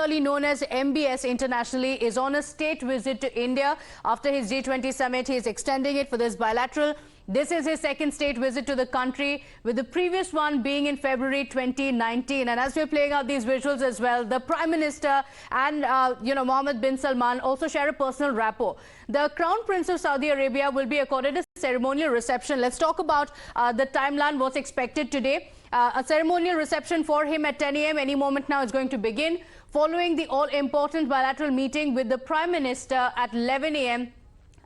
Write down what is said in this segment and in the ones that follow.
popularly known as MBS internationally, is on a state visit to India. After his G20 summit, he is extending it for this bilateral. This is his second state visit to the country, with the previous one being in February 2019. And as we're playing out these visuals as well, the Prime Minister and, Mohammad Bin Salman also share a personal rapport. The Crown Prince of Saudi Arabia will be accorded a ceremonial reception. Let's talk about the timeline, what's expected today. A ceremonial reception for him at 10 a.m. any moment now is going to begin, following the all-important bilateral meeting with the Prime Minister at 11 a.m.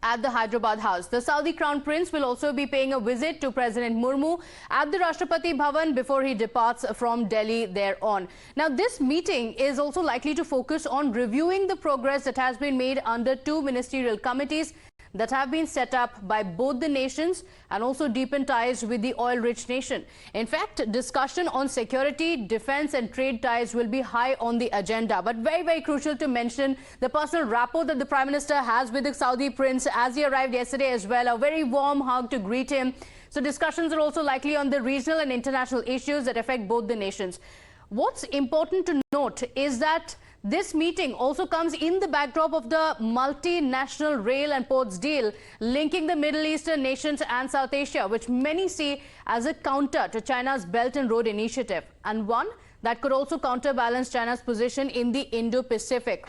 at the Hyderabad House. The Saudi Crown Prince will also be paying a visit to President Murmu at the Rashtrapati Bhavan before he departs from Delhi thereon. Now, this meeting is also likely to focus on reviewing the progress that has been made under two ministerial committees that have been set up by both the nations and also deepen ties with the oil-rich nation. In fact, discussion on security, defense and trade ties will be high on the agenda. But very, very crucial to mention the personal rapport that the Prime Minister has with the Saudi Prince as he arrived yesterday as well. A very warm hug to greet him. So discussions are also likely on the regional and international issues that affect both the nations. What's important to note is that this meeting also comes in the backdrop of the multinational rail and ports deal linking the Middle Eastern nations and South Asia, which many see as a counter to China's Belt and Road Initiative, and one that could also counterbalance China's position in the Indo-Pacific.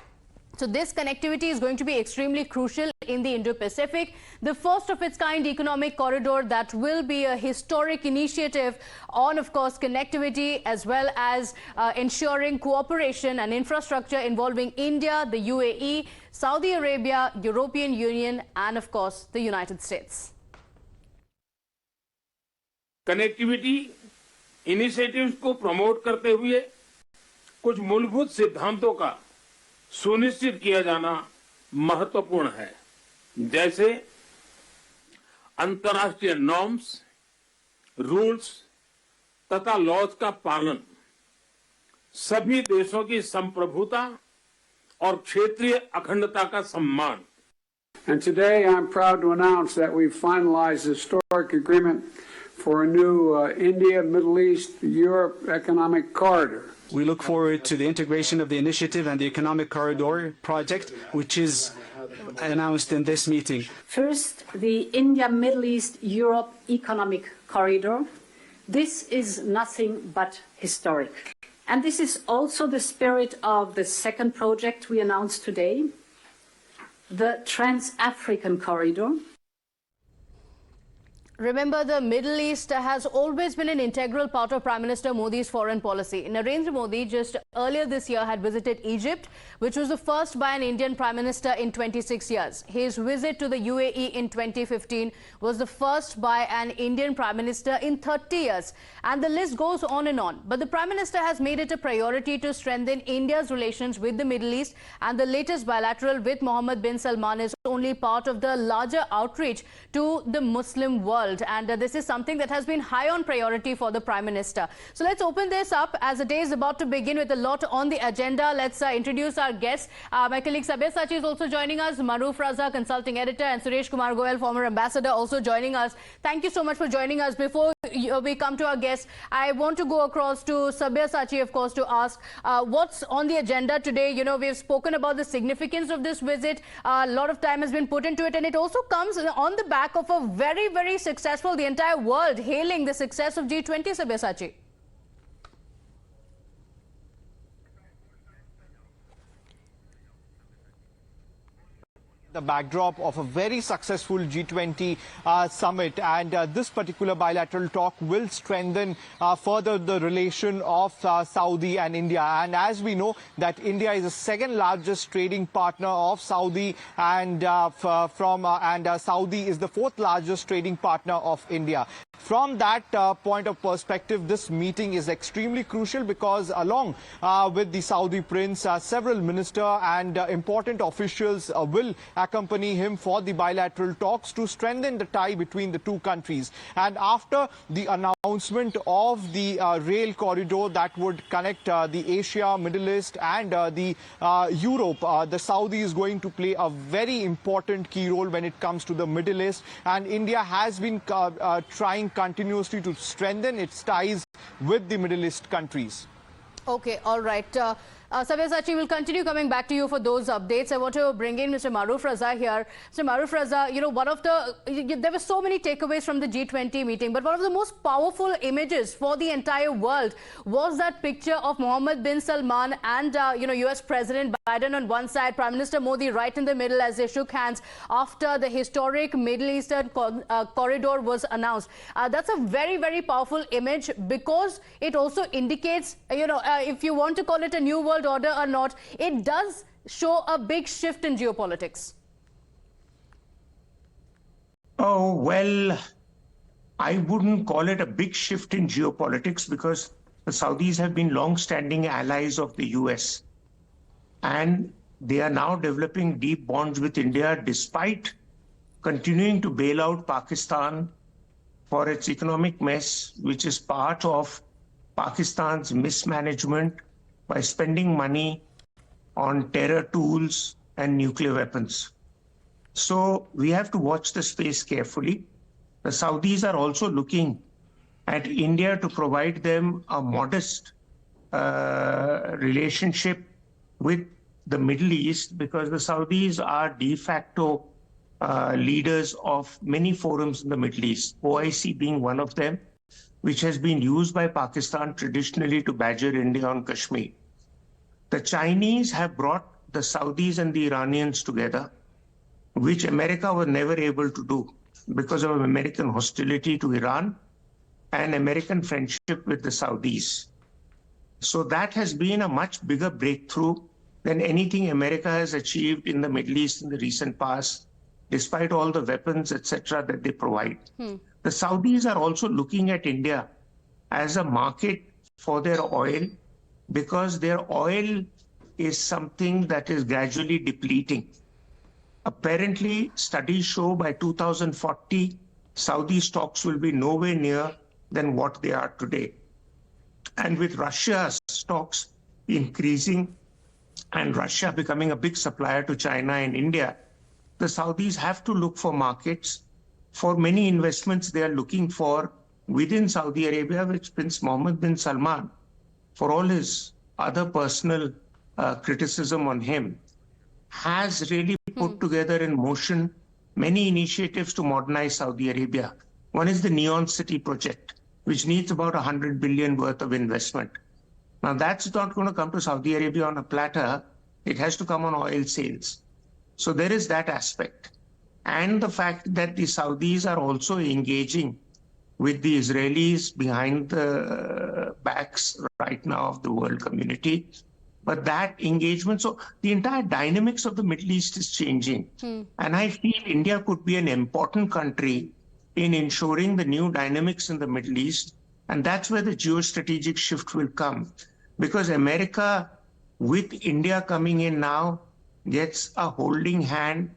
So this connectivity is going to be extremely crucial in the Indo-Pacific, the first of its kind economic corridor that will be a historic initiative on, of course, connectivity as well as ensuring cooperation and infrastructure involving India, the UAE, Saudi Arabia, European Union and, of course, the United States. Connectivity initiatives को promote करते हुए कुछ मूलभूत सिद्धांतों का सुनिश्चित किया जाना महत्वपूर्ण है, जैसे अंतर्राष्ट्रीय नॉर्म्स, रूल्स तथा लॉज का पालन, सभी देशों की संप्रभुता और क्षेत्रीय अखंडता का सम्मान. And today I'm proud to announce that we've finalized a historic agreement for a new India, Middle East, Europe economic corridor. We look forward to the integration of the initiative and the Economic Corridor project, which is announced in this meeting. First, the India, Middle East, Europe Economic Corridor. This is nothing but historic. And this is also the spirit of the second project we announced today, the Trans-African Corridor. Remember, the Middle East has always been an integral part of Prime Minister Modi's foreign policy. Narendra Modi just earlier this year had visited Egypt, which was the first by an Indian Prime Minister in 26 years. His visit to the UAE in 2015 was the first by an Indian Prime Minister in 30 years. And the list goes on and on. But the Prime Minister has made it a priority to strengthen India's relations with the Middle East. And the latest bilateral with Mohammad Bin Salman is only part of the larger outreach to the Muslim world. And this is something that has been high on priority for the Prime Minister. So let's open this up as the day is about to begin with a lot on the agenda. Let's introduce our guests. My colleague Sabir Sachi is also joining us, Maruf Raza, consulting editor, and Suresh Kumar Goel, former ambassador, also joining us. Thank you so much for joining us. Before we come to our guests, I want to go across to Sabir Sachi, of course, to ask what's on the agenda today. You know, we've spoken about the significance of this visit. A lot of time has been put into it, and it also comes on the back of a very, very successful, the entire world hailing the success of G20, Sabir Sachi. The backdrop of a very successful G20 summit, and this particular bilateral talk will strengthen further the relation of Saudi and India. And as we know that India is the second largest trading partner of Saudi, and Saudi is the fourth largest trading partner of India. From that point of perspective, this meeting is extremely crucial because along with the Saudi prince, several ministers and important officials will accompany him for the bilateral talks to strengthen the tie between the two countries. And after the announcement of the rail corridor that would connect the Asia, Middle East and the Europe, the Saudi is going to play a very important key role when it comes to the Middle East. And India has been trying continuously to strengthen its ties with the Middle East countries. Okay, all right. Savya Sachi, will continue coming back to you for those updates. I want to bring in Mr. Maruf Raza here. Mr. Maruf Raza, there were so many takeaways from the G20 meeting, but one of the most powerful images for the entire world was that picture of Mohammad Bin Salman and, US President Biden on one side, Prime Minister Modi right in the middle as they shook hands after the historic Middle Eastern corridor was announced. That's a very, very powerful image because it also indicates, if you want to call it a new world order or not, it does show a big shift in geopolitics. Oh, well, I wouldn't call it a big shift in geopolitics because the Saudis have been long-standing allies of the US. And they are now developing deep bonds with India despite continuing to bail out Pakistan for its economic mess, which is part of Pakistan's mismanagement by spending money on terror tools and nuclear weapons. So we have to watch the space carefully. The Saudis are also looking at India to provide them a modest relationship with the Middle East because the Saudis are de facto leaders of many forums in the Middle East, OIC being one of them, which has been used by Pakistan traditionally to badger India on Kashmir. The Chinese have brought the Saudis and the Iranians together, which America was never able to do because of American hostility to Iran and American friendship with the Saudis. So that has been a much bigger breakthrough than anything America has achieved in the Middle East in the recent past, despite all the weapons, etc., that they provide. The Saudis are also looking at India as a market for their oil because their oil is something that is gradually depleting. Apparently, studies show by 2040, Saudi stocks will be nowhere near than what they are today. And with Russia's stocks increasing and Russia becoming a big supplier to China and India, the Saudis have to look for markets for many investments they are looking for within Saudi Arabia, which Prince Mohammed bin Salman, for all his other personal criticism on him, has really put together in motion many initiatives to modernize Saudi Arabia. One is the Neon City project, which needs about 100 billion worth of investment. Now that's not going to come to Saudi Arabia on a platter. It has to come on oil sales. So there is that aspect. And the fact that the Saudis are also engaging with the Israelis behind the backs right now of the world community. But that engagement, so the entire dynamics of the Middle East is changing. And I feel India could be an important country in ensuring the new dynamics in the Middle East. And that's where the geostrategic shift will come. Because America, with India coming in now, gets a holding hand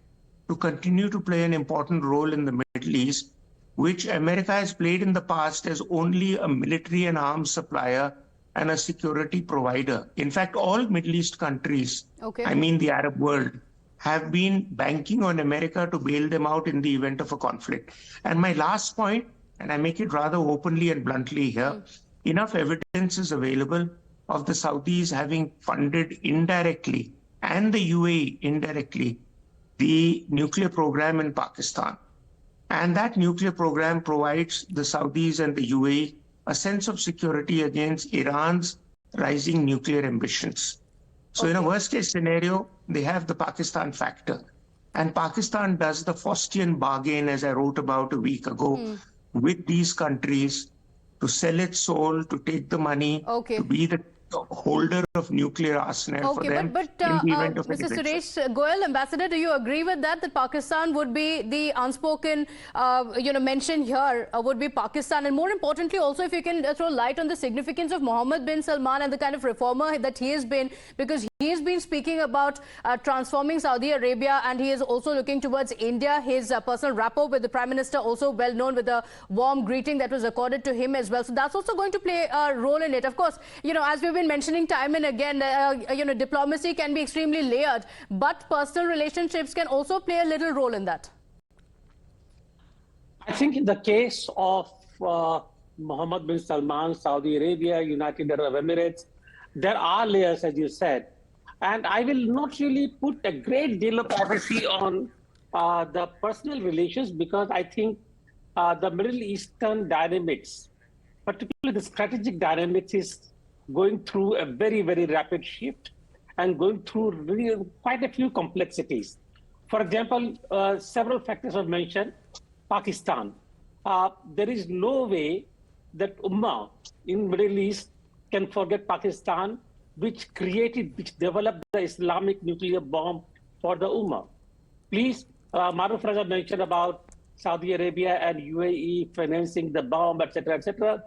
to continue to play an important role in the Middle East, which America has played in the past as only a military and arms supplier and a security provider. In fact, all Middle East countries, I mean the Arab world, have been banking on America to bail them out in the event of a conflict. And my last point, and I make it rather openly and bluntly here, enough evidence is available of the Saudis having funded indirectly and the UAE indirectly the nuclear program in Pakistan. And that nuclear program provides the Saudis and the UAE a sense of security against Iran's rising nuclear ambitions. So in a worst case scenario, they have the Pakistan factor. And Pakistan does the Faustian bargain, as I wrote about a week ago, with these countries to sell its soul, to take the money, to be the holder of nuclear arsenal for them but in the event of Mr. Suresh Goyal, Ambassador, do you agree with that Pakistan would be the unspoken, mention here would be Pakistan? And more importantly, also, if you can throw light on the significance of Mohammed bin Salman and the kind of reformer that he has been, because he has been speaking about transforming Saudi Arabia, and he is also looking towards India. His personal rapport with the Prime Minister also well known, with a warm greeting that was accorded to him as well. So that's also going to play a role in it. Of course, as we've been mentioning time and again, diplomacy can be extremely layered, but personal relationships can also play a little role in that. I think in the case of Mohammed bin Salman, Saudi Arabia, United Arab Emirates, there are layers, as you said, and I will not really put a great deal of emphasis on the personal relations, because I think the Middle Eastern dynamics, particularly the strategic dynamics, is going through a very, very rapid shift and going through really quite a few complexities. For example, several factors are mentioned. Pakistan. There is no way that Ummah in Middle East can forget Pakistan, which developed the Islamic nuclear bomb for the Ummah. Please, Maruf Raza mentioned about Saudi Arabia and UAE financing the bomb, etc., etc.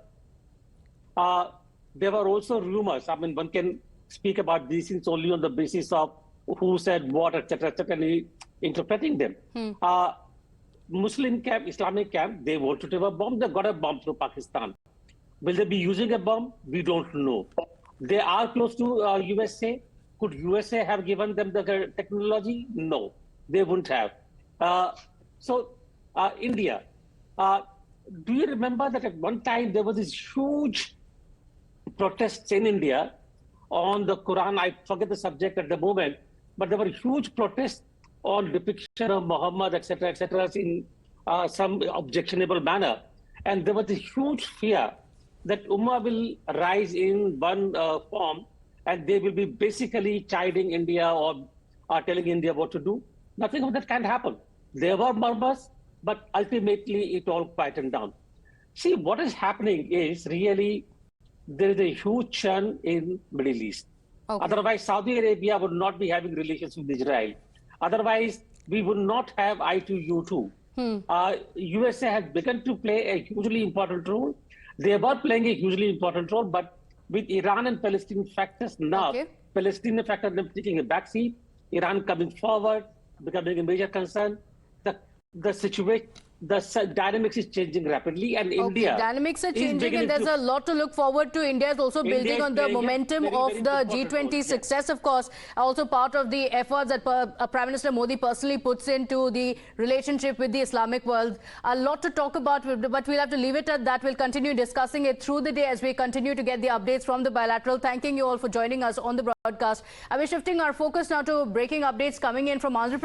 There were also rumors. I mean, one can speak about these things only on the basis of who said what, etc., etc., interpreting them. Muslim camp, Islamic camp, they wanted to have a bomb. They got a bomb through Pakistan. Will they be using a bomb? We don't know. They are close to USA. Could USA have given them the technology? No, they wouldn't have. India. Do you remember that at one time there was this huge protests in India on the Quran? I forget the subject at the moment, but there were huge protests on depiction of Muhammad, etc., in some objectionable manner. And there was a huge fear that Ummah will rise in one form, and they will be basically chiding India or telling India what to do. Nothing of that can happen. There were murmurs, but ultimately it all quietened down. See, what is happening is really there is a huge churn in Middle East. Okay. Otherwise, Saudi Arabia would not be having relations with Israel. Otherwise, we would not have I2U2. USA has begun to play a hugely important role. They were playing a hugely important role, but with Iran and Palestinian factors now, Palestinian factors taking a backseat, Iran coming forward, becoming a major concern, the situation, the dynamics is changing rapidly, and India. Dynamics are changing, and there's a lot to look forward to. India is also building on the momentum of the G20 success, of course. Also part of the efforts that Prime Minister Modi personally puts into the relationship with the Islamic world. A lot to talk about, but we'll have to leave it at that. We'll continue discussing it through the day as we continue to get the updates from the bilateral. Thanking you all for joining us on the broadcast. We're shifting our focus now to breaking updates coming in from Andhra Pradesh.